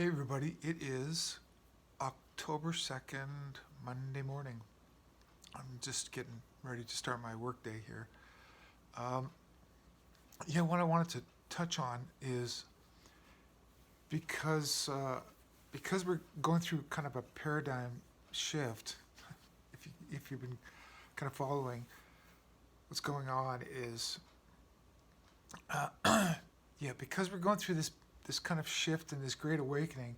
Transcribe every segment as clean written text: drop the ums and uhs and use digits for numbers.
Hey everybody, it is October 2nd, Monday morning. I'm just getting ready to start my workday here. Um, what I wanted to touch on is because because we're going through kind of a paradigm shift. If you've been kind of following what's going on, is because we're going through this kind of shift and this great awakening.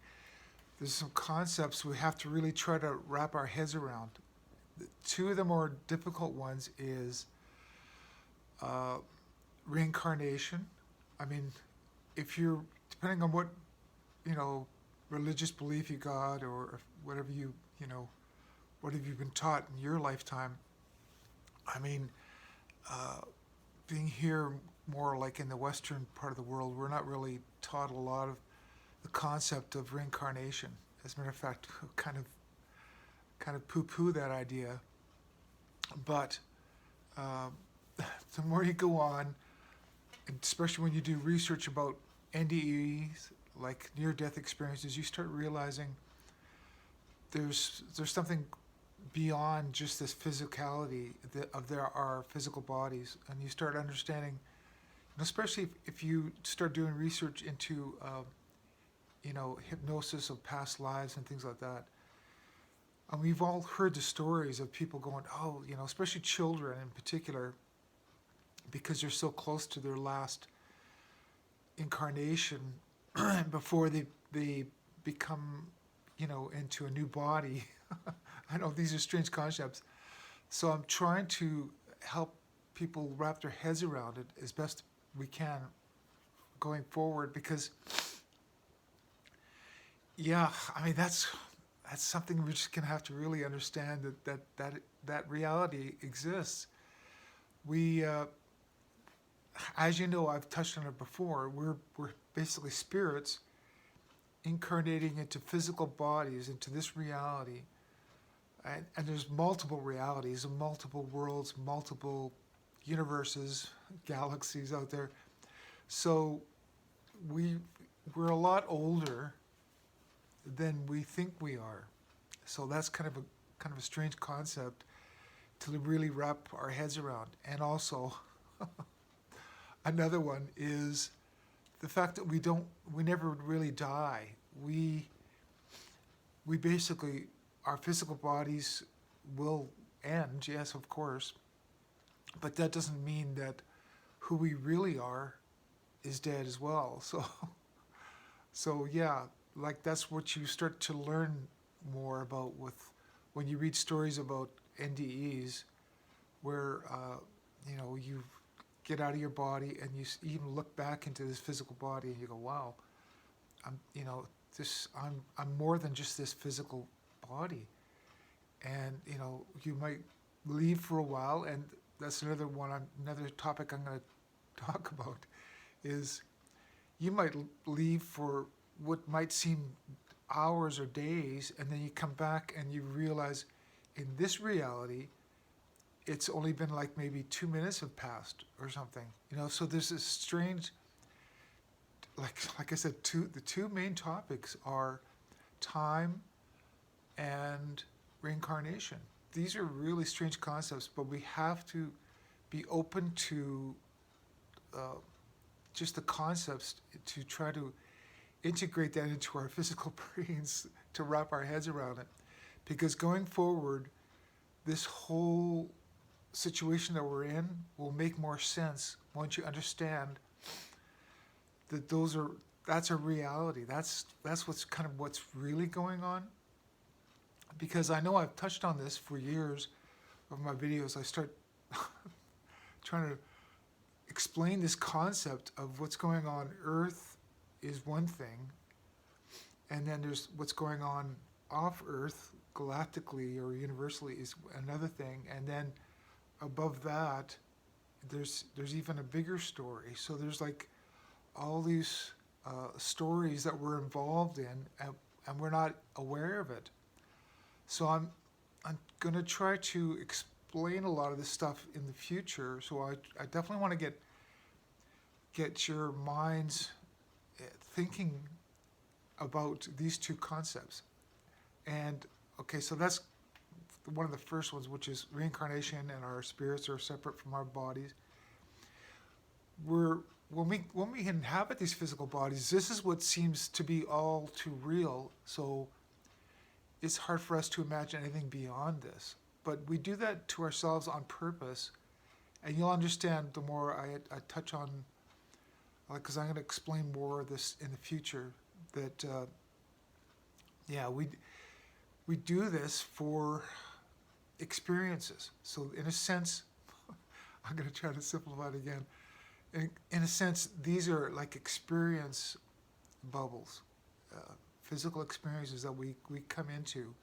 There's some concepts we have to really try to wrap our heads around. Two of the more difficult ones is uh, reincarnation. I mean, if you're depending on what you know religious belief you got, or whatever what have you been taught in your lifetime. I mean, uh, being here more like in the Western part of the world, we're not really taught a lot of the concept of reincarnation. As a matter of fact, kind of poo-poo that idea. But uh, the more you go on, and especially when you do research about NDEs, like near-death experiences, you start realizing there's something beyond just this physicality our physical bodies, and you start understanding, especially if you start doing research into hypnosis of past lives and things like that. And we've all heard the stories of people going, oh, especially children in particular, because they're so close to their last incarnation before they become, into a new body. I know these are strange concepts. So I'm trying to help people wrap their heads around it as best we can going forward, because I mean that's something we're just gonna have to really understand, that reality exists. We, as you know, I've touched on it before. We're basically spirits incarnating into physical bodies, into this reality, and there's multiple realities and multiple worlds, multiple universes, galaxies out there. So we we're a lot older than we think we are. So that's kind of a strange concept to really wrap our heads around. And also, another one is the fact that we never really die. We basically, our physical bodies will end, yes, of course, but that doesn't mean that who we really are is dead as well. So yeah, like that's what you start to learn more about with when you read stories about NDEs, where you get out of your body and you even look back into this physical body and you go, wow, I'm you know this I'm more than just this physical body. And you might leave for a while, and that's another topic I'm going to talk about, is you might leave for what might seem hours or days, and then you come back and you realize in this reality it's only been like maybe 2 minutes have passed or something. So there's this strange, like I said, the two main topics are time and reincarnation. These are really strange concepts, but we have to be open to uh, just the concepts, to try to integrate that into our physical brains, to wrap our heads around it. Because going forward, this whole situation that we're in will make more sense once you understand that that's a reality. That's what's really going on. Because I know I've touched on this for years of my videos. I start trying to explain this concept of what's going on Earth is one thing, and then there's what's going on off Earth, galactically or universally, is another thing, and then above that, there's even a bigger story. So there's like all these stories that we're involved in, and we're not aware of it. So I'm gonna try to explain a lot of this stuff in the future. So I definitely want to get your minds thinking about these two concepts. And okay, so that's one of the first ones, which is reincarnation and our spirits are separate from our bodies. We're when we inhabit these physical bodies, this is what seems to be all too real. So it's hard for us to imagine anything beyond this. But we do that to ourselves on purpose, and you'll understand the more I touch on, because I'm going to explain more of this in the future. That yeah, we do this for experiences. So in a sense, I'm going to try to simplify it again. In a sense, these are like experience bubbles, physical experiences that we come into.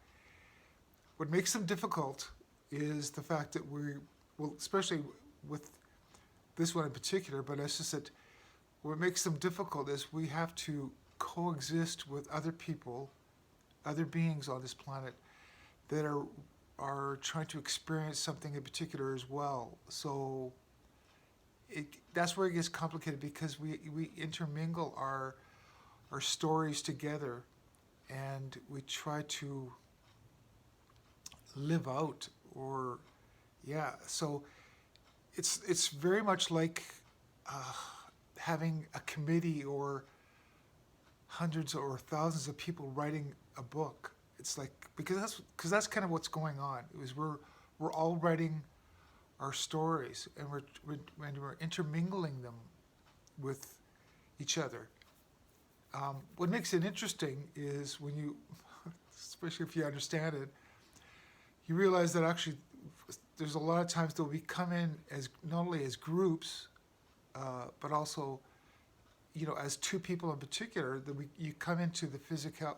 What makes them difficult is the fact that well, especially with this one in particular, but it's just that what makes them difficult is we have to coexist with other people, other beings on this planet that are trying to experience something in particular as well. So that's where it gets complicated, because we intermingle our stories together, and we try to live out, or yeah. So it's very much like having a committee or hundreds or thousands of people writing a book. It's like, because that's kind of what's going on. It was we're all writing our stories, and we're intermingling them with each other. What makes it interesting is when you, especially if you understand it, you realize that actually there's a lot of times that we come in as not only as groups, but also, as two people in particular, that you come into the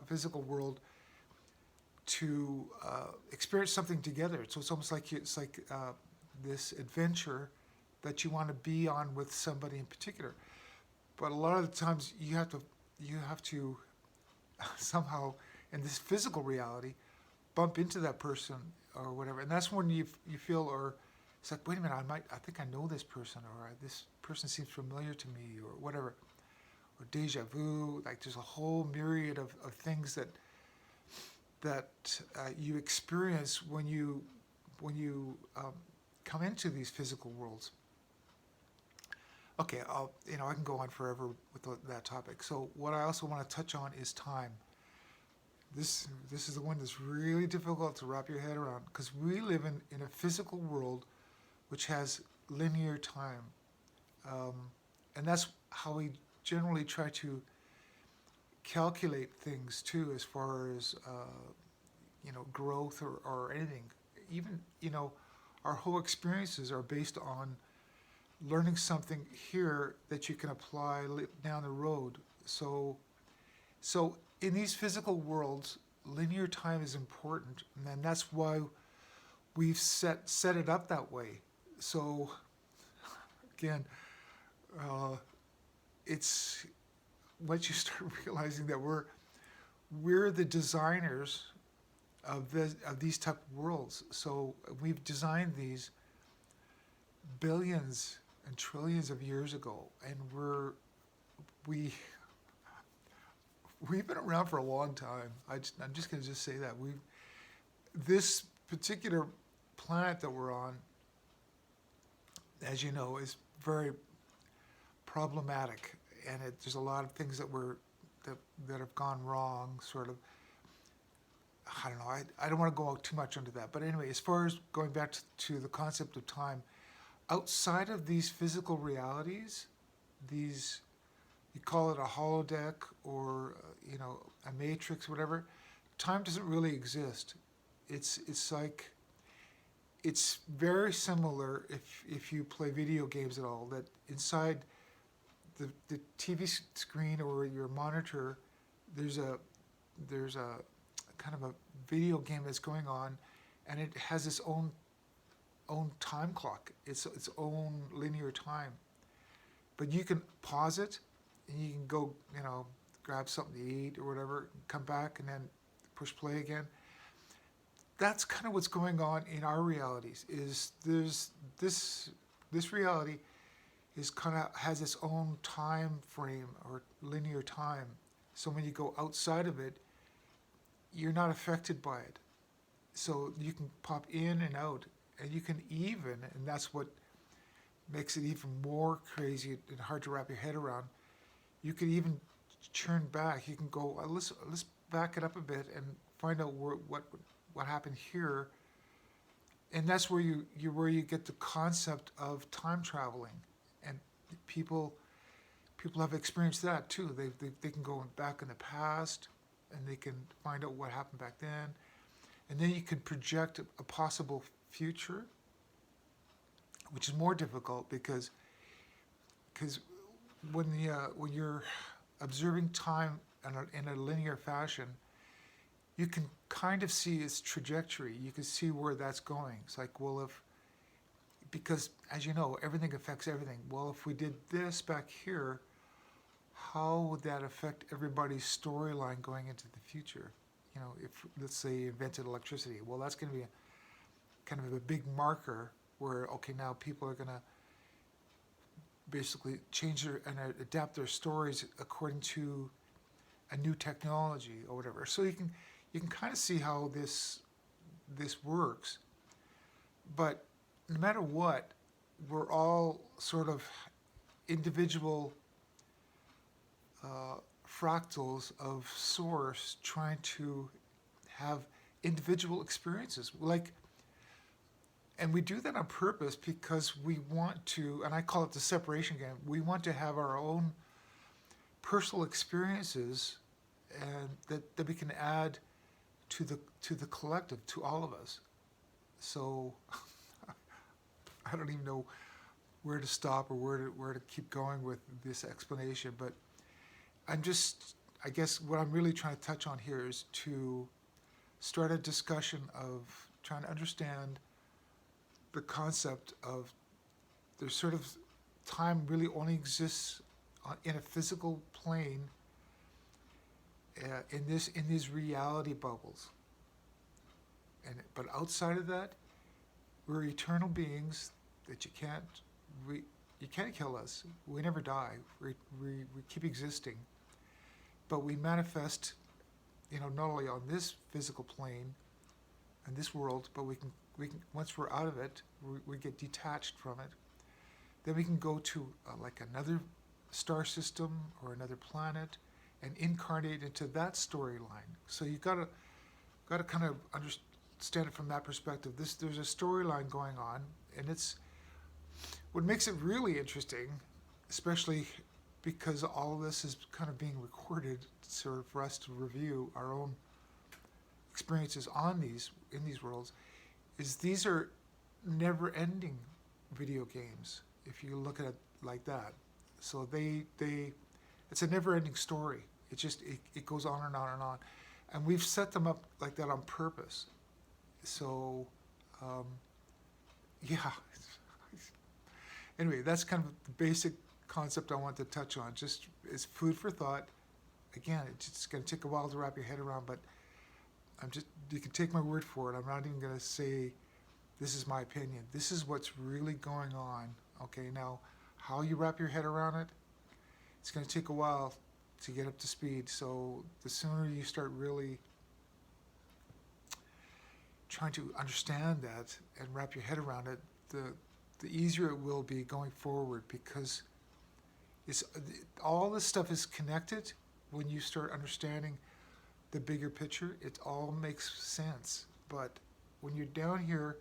physical world to experience something together. So it's almost like this adventure that you want to be on with somebody in particular. But a lot of the times you have to somehow, in this physical reality, bump into that person or whatever, and that's when you feel, or it's like, wait a minute, I think I know this person, or this person seems familiar to me, or whatever, or deja vu. Like there's a whole myriad of things that you experience when you come into these physical worlds. Okay, I can go on forever with that topic. So what I also want to touch on is time. This is the one that's really difficult to wrap your head around, because we live in a physical world which has linear time, and that's how we generally try to calculate things too, as far as growth or anything. Even our whole experiences are based on learning something here that you can apply down the road. So in these physical worlds, linear time is important, and that's why we've set it up that way. So again, it's once you start realizing that we're the designers of these type of worlds. So we've designed these billions and trillions of years ago, and we've been around for a long time. I'm just going to say that this particular planet that we're on, as you know, is very problematic, and there's a lot of things that have gone wrong. Sort of, I don't know. I don't want to go out too much into that. But anyway, as far as going back to the concept of time, outside of these physical realities, these, you call it a holodeck or a matrix, whatever, time doesn't really exist. It's like, it's very similar if you play video games at all, that inside the TV screen or your monitor, there's a kind of a video game that's going on, and it has its own time clock, its own linear time. But you can pause it, and you can go, grab something to eat or whatever, come back, and then push play again. That's kind of what's going on in our realities. Is there's this reality is kind of has its own time frame or linear time, So when you go outside of it, you're not affected by it. So you can pop in and out, and you can even, and that's what makes it even more crazy and hard to wrap your head around. You can even turn back. You can go, let's back it up a bit and find out what happened here, and that's where you get the concept of time traveling, and people have experienced that too. They can go back in the past, and they can find out what happened back then, and then you can project a possible future, which is more difficult because when you're observing time in a linear fashion, you can kind of see its trajectory. You can see where that's going. It's like, well, because as you know, everything affects everything. Well, if we did this back here, how would that affect everybody's storyline going into the future? You know, if, let's say, you invented electricity, well, that's going to be kind of a big marker where, okay, now people are going to basically change and adapt their stories according to a new technology or whatever. So you can kind of see how this works. But no matter what, we're all sort of individual fractals of source trying to have individual experiences. And we do that on purpose because we want to, and I call it the separation game, we want to have our own personal experiences and that we can add to the collective, to all of us. So I don't even know where to stop or where to keep going with this explanation, but I guess what I'm really trying to touch on here is to start a discussion of trying to understand the concept of there's sort of time really only exists in a physical plane, in these reality bubbles, but outside of that, we're eternal beings that you can't kill us. We never die. We keep existing, but we manifest, not only on this physical plane and this world, but we can once we're out of it, we get detached from it. Then we can go to like another star system or another planet and incarnate into that storyline. So you gotta kind of understand it from that perspective. There's a storyline going on, and it's what makes it really interesting, especially because all of this is kind of being recorded, sort of for us to review our own experiences in these worlds, is these are never-ending video games if you look at it like that. So it's a never-ending story. It goes on and on and on, and we've set them up like that on purpose. So, yeah. Anyway, that's kind of the basic concept I want to touch on. Just as food for thought. Again, it's going to take a while to wrap your head around, but you can take my word for it. I'm not even going to say this is my opinion. This is what's really going on. Okay, now how you wrap your head around it, it's going to take a while to get up to speed. So the sooner you start really trying to understand that and wrap your head around it, the easier it will be going forward, because all this stuff is connected. When you start understanding the bigger picture, it all makes sense. But when you're down here,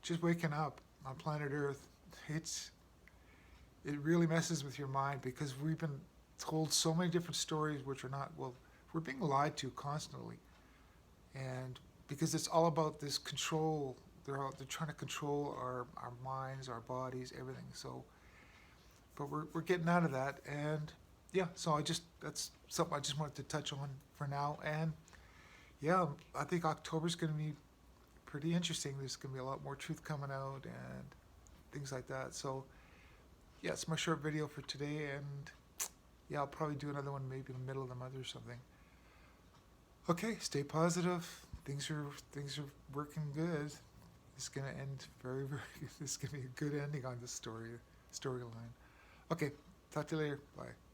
just waking up on planet Earth, it really messes with your mind, because we've been told so many different stories which are not, well, we're being lied to constantly. And because it's all about this control, they're trying to control our minds, our bodies, everything. So, but we're getting out of that, and yeah, so that's something I just wanted to touch on for now. And yeah, I think October's going to be pretty interesting. There's going to be a lot more truth coming out and things like that. So yeah, it's my short video for today, and yeah, I'll probably do another one maybe in the middle of the month or something. Okay, stay positive. Things are working good. It's going to end very, very, this is going to be a good ending on this storyline. Okay, talk to you later. Bye.